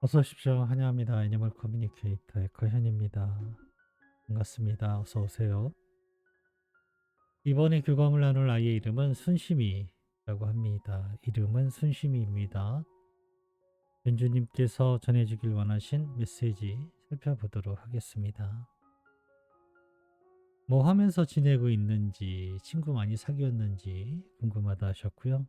어서 오십시오. 환영합니다. 애니멀 커뮤니케이터 에커현입니다. 반갑습니다. 어서 오세요. 이번에 교감을 나눌 아이의 이름은 순심이라고 합니다. 이름은 순심이입니다. 연주님께서 전해주길 원하신 메시지 살펴보도록 하겠습니다. 뭐 하면서 지내고 있는지, 친구 많이 사귀었는지 궁금하다 하셨고요.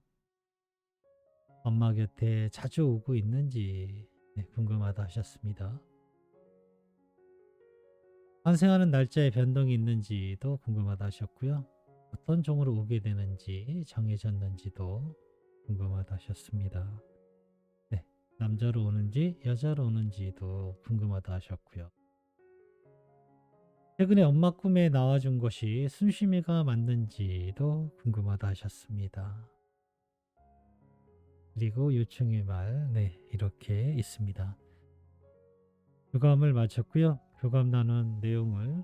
엄마 곁에 자주 오고 있는지 궁금하다 하셨습니다. 환생하는 날짜에 변동이 있는지도 궁금하다 하셨고요. 어떤 종으로 오게 되는지 정해졌는지도 궁금하다 하셨습니다. 네, 남자로 오는지 여자로 오는지도 궁금하다 하셨고요. 최근에 엄마 꿈에 나와준 것이 순심이가 맞는지도 궁금하다 하셨습니다. 그리고 요청의 말, 이렇게 있습니다. 교감을 마쳤고요. 교감 나눈 내용을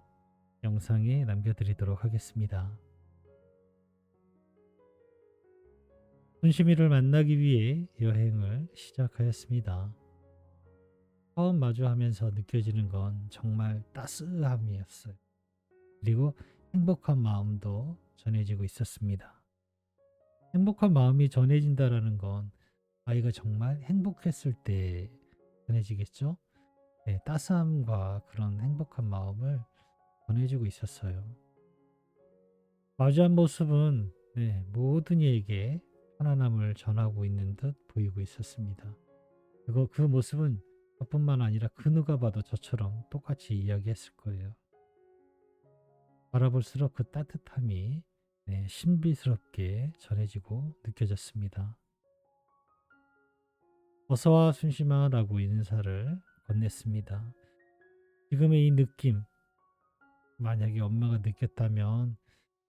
영상에 남겨드리도록 하겠습니다. 순심이를 만나기 위해 여행을 시작하였습니다. 처음 마주하면서 느껴지는 건 정말 따스함이었어요. 그리고 행복한 마음도 전해지고 있었습니다. 행복한 마음이 전해진다라는 건 아이가 정말 행복했을 때 전해지겠죠? 네, 따스함과 그런 행복한 마음을 전해주고 있었어요. 마주한 모습은 모든 이에게 편안함을 전하고 있는 듯 보이고 있었습니다. 그리고 그 모습은 저뿐만 아니라 그 누가 봐도 저처럼 똑같이 이야기했을 거예요. 바라볼수록 그 따뜻함이 신비스럽게 전해지고 느껴졌습니다. 어서와 순심아라고 인사를 건넸습니다. 지금의 이 느낌, 만약에 엄마가 느꼈다면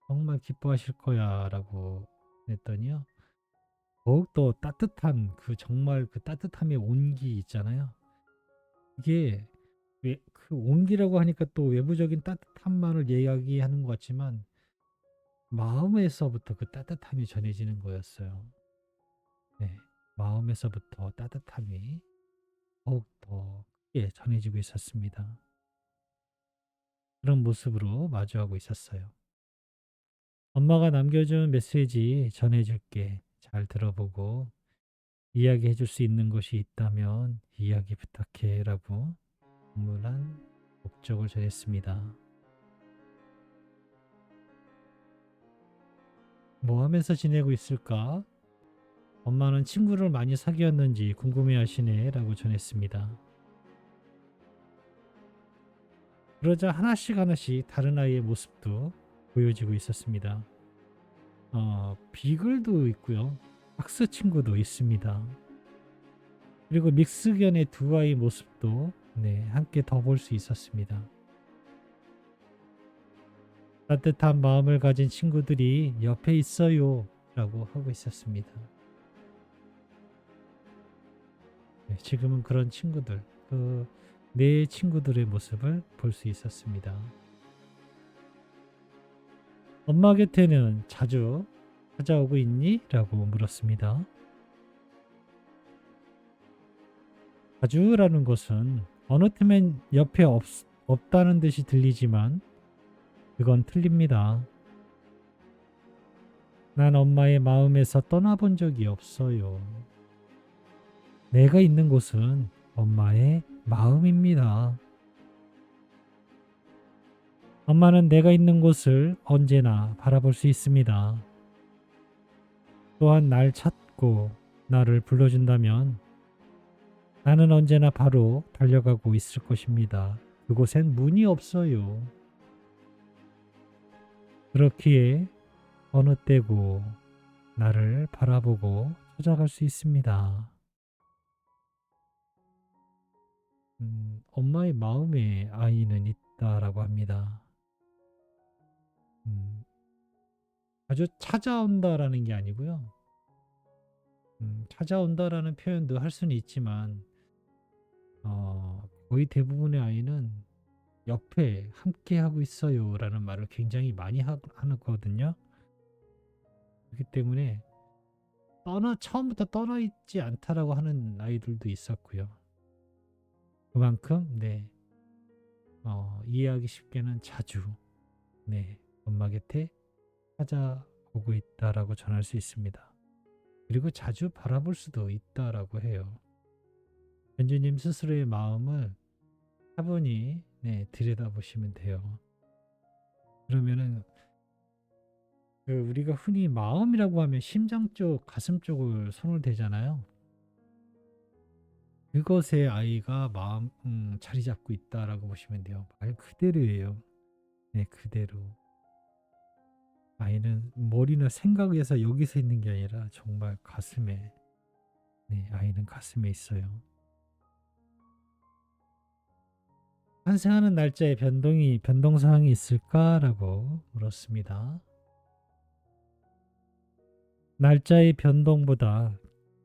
정말 기뻐하실 거야 라고 했더니요. 더욱더 따뜻한 정말 그 따뜻함의 온기 있잖아요. 이게 그 온기라고 하니까 또 외부적인 따뜻함만을 이야기하는 것 같지만 마음에서부터 그 따뜻함이 전해지는 거였어요. 네, 마음에서부터 따뜻함이 더욱더 크게 전해지고 있었습니다. 그런 모습으로 마주하고 있었어요. 엄마가 남겨준 메시지 전해줄게. 잘 들어보고 이야기해 줄 수 있는 것이 있다면 이야기 부탁해 라고 분문한 목적을 전했습니다. 뭐 하면서 지내고 있을까? 엄마는 친구를 많이 사귀었는지 궁금해 하시네 라고 전했습니다. 그러자 하나씩 하나씩 다른 아이의 모습도 보여지고 있었습니다. 비글도 있고요. 박스 친구도 있습니다. 그리고 믹스견의 두 아이 모습도 함께 더 볼 수 있었습니다. 따뜻한 마음을 가진 친구들이 옆에 있어요 라고 하고 있었습니다. 지금은 그런 친구들, 내 친구들의 모습을 볼 수 있었습니다. 엄마 곁에는 자주 찾아오고 있니? 라고 물었습니다. 자주라는 것은 어느 틈엔 옆에 없다는 듯이 들리지만 그건 틀립니다. 난 엄마의 마음에서 떠나본 적이 없어요. 내가 있는 곳은 엄마의 마음입니다. 엄마는 내가 있는 곳을 언제나 바라볼 수 있습니다. 또한 날 찾고 나를 불러준다면 나는 언제나 바로 달려가고 있을 것입니다. 그곳엔 문이 없어요. 그렇기에 어느 때고 나를 바라보고 찾아갈 수 있습니다. 엄마의 마음에 아이는 있다라고 합니다. 음, 아주 찾아온다라는 게 아니고요. 찾아온다라는 표현도 할 수는 있지만 거의 대부분의 아이는 옆에 함께 하고 있어요라는 말을 굉장히 많이 하거든요. 그렇기 때문에 처음부터 떠나 있지 않다라고 하는 아이들도 있었고요. 그만큼 이해하기 쉽게는 자주 엄마 곁에 찾아오고 있다라고 전할 수 있습니다. 그리고 자주 바라볼 수도 있다라고 해요. 견주님 스스로의 마음을 차분히 들여다보시면 돼요. 그러면은 우리가 흔히 마음이라고 하면 심장 쪽, 가슴 쪽을 손을 대잖아요. 그것에 아이가 마음 자리 잡고 있다라고 보시면 돼요. 말 그대로예요. 그대로. 아이는 머리나 생각에서 여기서 있는 게 아니라 정말 가슴에, 아이는 가슴에 있어요. 환생하는 날짜에 변동 사항이 있을까라고 물었습니다. 날짜의 변동보다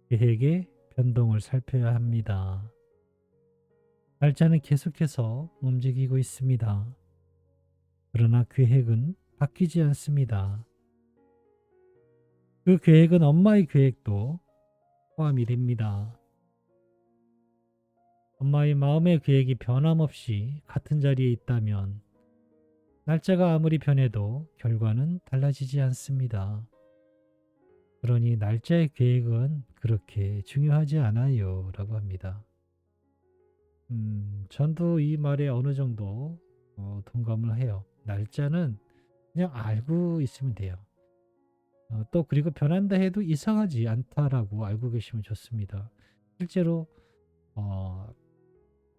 계획의 변동을 살펴야 합니다. 날짜는 계속해서 움직이고 있습니다. 그러나 계획은 바뀌지 않습니다. 그 계획은 엄마의 계획도 포함이 됩니다. 엄마의 마음의 계획이 변함없이 같은 자리에 있다면 날짜가 아무리 변해도 결과는 달라지지 않습니다. 그러니 날짜의 계획은 그렇게 중요하지 않아요 라고 합니다. 전도 이 말에 어느 정도 동감을 해요. 날짜는 그냥 알고 있으면 돼요. 또 그리고 변한다 해도 이상하지 않다라고 알고 계시면 좋습니다. 실제로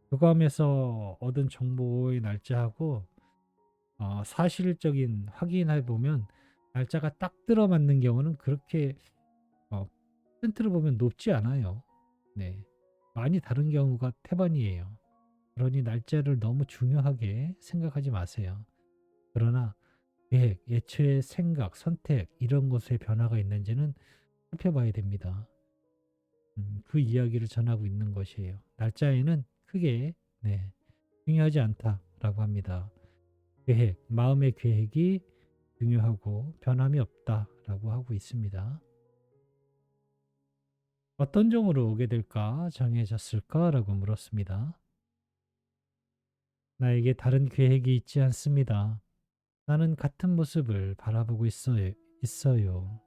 교감에서 얻은 정보의 날짜하고 사실적인 확인해 보면 날짜가 딱 들어맞는 경우는 그렇게 퍼센트로 보면 높지 않아요. 많이 다른 경우가 태반이에요. 그러니 날짜를 너무 중요하게 생각하지 마세요. 그러나 계획, 애초의 생각, 선택 이런 것에 변화가 있는지는 살펴봐야 됩니다. 그 이야기를 전하고 있는 것이에요. 날짜에는 크게 중요하지 않다라고 합니다. 계획, 마음의 계획이 중요하고 변함이 없다라고 하고 있습니다. 어떤 종으로 오게 될까 정해졌을까라고 물었습니다. 나에게 다른 계획이 있지 않습니다. 나는 같은 모습을 바라보고 있어요.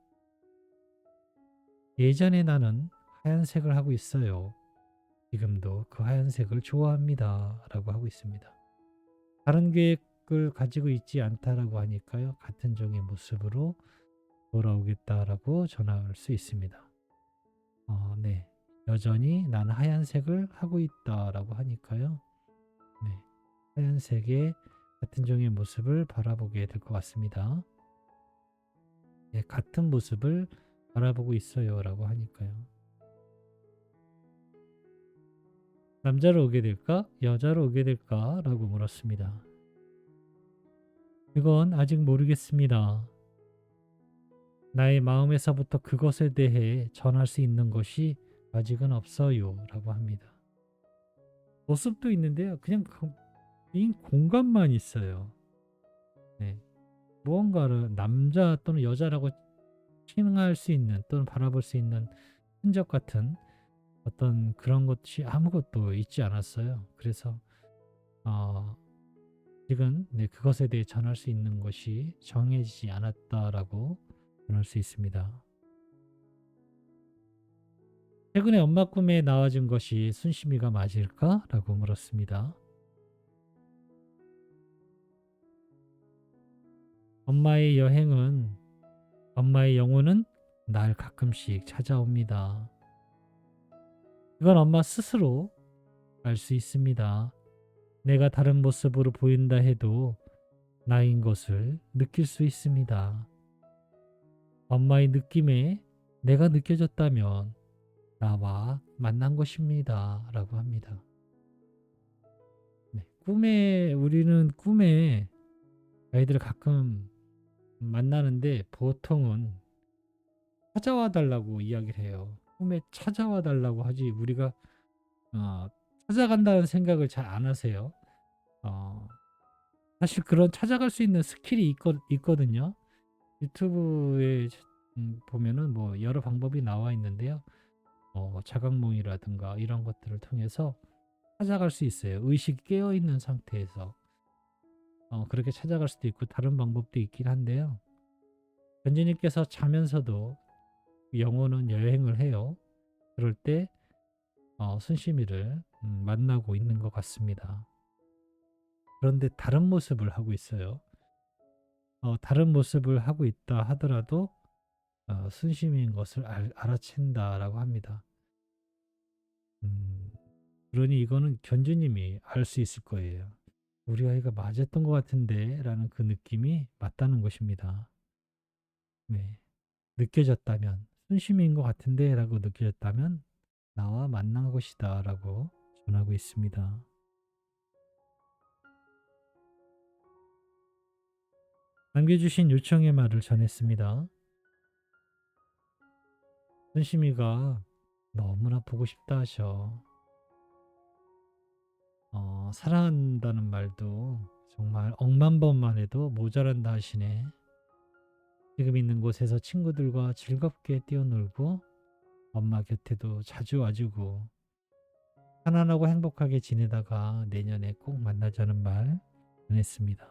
예전에 나는 하얀색을 하고 있어요. 지금도 그 하얀색을 좋아합니다. 라고 하고 있습니다. 다른 계획을 가지고 있지 않다라고 하니까요. 같은 종의 모습으로 돌아오겠다라고 전할 수 있습니다. 여전히 나는 하얀색을 하고 있다라고 하니까요. 하얀색의 같은 종의 모습을 바라보게 될 것 같습니다. 같은 모습을 바라보고 있어요 라고 하니까요. 남자로 오게 될까? 여자로 오게 될까? 라고 물었습니다. 그건 아직 모르겠습니다. 나의 마음에서부터 그것에 대해 전할 수 있는 것이 아직은 없어요 라고 합니다. 모습도 있는데요. 그냥 이 공간만 있어요. 무언가를 남자 또는 여자라고 칭할 수 있는 또는 바라볼 수 있는 흔적 같은 어떤 그런 것이 아무것도 있지 않았어요. 그래서 지금 그것에 대해 전할 수 있는 것이 정해지지 않았다라고 전할 수 있습니다. 최근에 엄마 꿈에 나와준 것이 순심이가 맞을까? 라고 물었습니다. 엄마의 영혼은 날 가끔씩 찾아옵니다. 이건 엄마 스스로 알 수 있습니다. 내가 다른 모습으로 보인다 해도 나인 것을 느낄 수 있습니다. 엄마의 느낌에 내가 느껴졌다면 나와 만난 것입니다. 라고 합니다. 우리는 꿈에 아이들을 가끔 만나는데 보통은 찾아와 달라고 이야기를 해요. 꿈에 찾아와 달라고 하지 우리가 찾아간다는 생각을 잘 안 하세요. 사실 그런 찾아갈 수 있는 스킬이 있거든요. 유튜브에 보면은 뭐 여러 방법이 나와 있는데요. 자각몽이라든가 이런 것들을 통해서 찾아갈 수 있어요. 의식이 깨어 있는 상태에서 그렇게 찾아갈 수도 있고 다른 방법도 있긴 한데요. 견주님께서 자면서도 영혼은 여행을 해요. 그럴 때 순심이를 만나고 있는 것 같습니다. 그런데 다른 모습을 하고 있어요. 다른 모습을 하고 있다 하더라도 순심인 것을 알아챈다라고 합니다. 음, 그러니 이거는 견주님이 알 수 있을 거예요. 우리 아이가 맞았던 것 같은데 라는 그 느낌이 맞다는 것입니다. 네. 느껴졌다면 순심인 것 같은데 라고 느껴졌다면 나와 만난 것이다 라고 전하고 있습니다. 남겨주신 요청의 말을 전했습니다. 순심이가 너무나 보고 싶다 하셔. 사랑한다는 말도 정말 억만 번만 해도 모자란다 하시네. 지금 있는 곳에서 친구들과 즐겁게 뛰어놀고 엄마 곁에도 자주 와주고 편안하고 행복하게 지내다가 내년에 꼭 만나자는 말 전했습니다.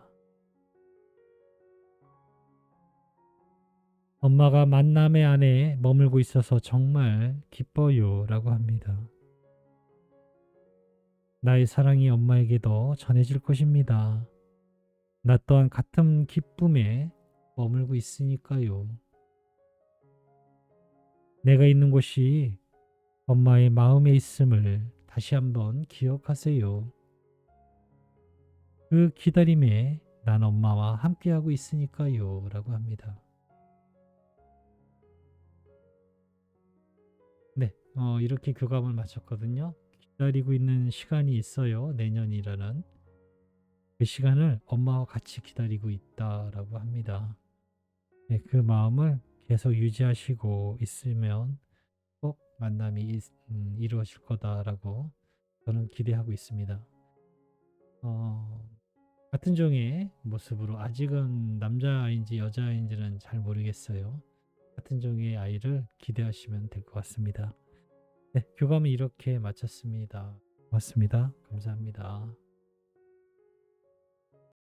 엄마가 만남의 안에 머물고 있어서 정말 기뻐요 라고 합니다. 나의 사랑이 엄마에게도 전해질 것입니다. 나 또한 같은 기쁨에 머물고 있으니까요. 내가 있는 곳이 엄마의 마음에 있음을 다시 한번 기억하세요. 그 기다림에 난 엄마와 함께하고 있으니까요. 라고 합니다. 네, 이렇게 교감을 마쳤거든요. 기다리고 있는 시간이 있어요. 내년이라는. 그 시간을 엄마와 같이 기다리고 있다라고 합니다. 네, 그 마음을 계속 유지하시고 있으면 꼭 만남이 이루어질 거다라고 저는 기대하고 있습니다. 어, 같은 종의 모습으로 아직은 남자아이인지 여자아이인지는 잘 모르겠어요. 같은 종의 아이를 기대하시면 될 것 같습니다. 네, 교감은 이렇게 마쳤습니다. 고맙습니다. 감사합니다.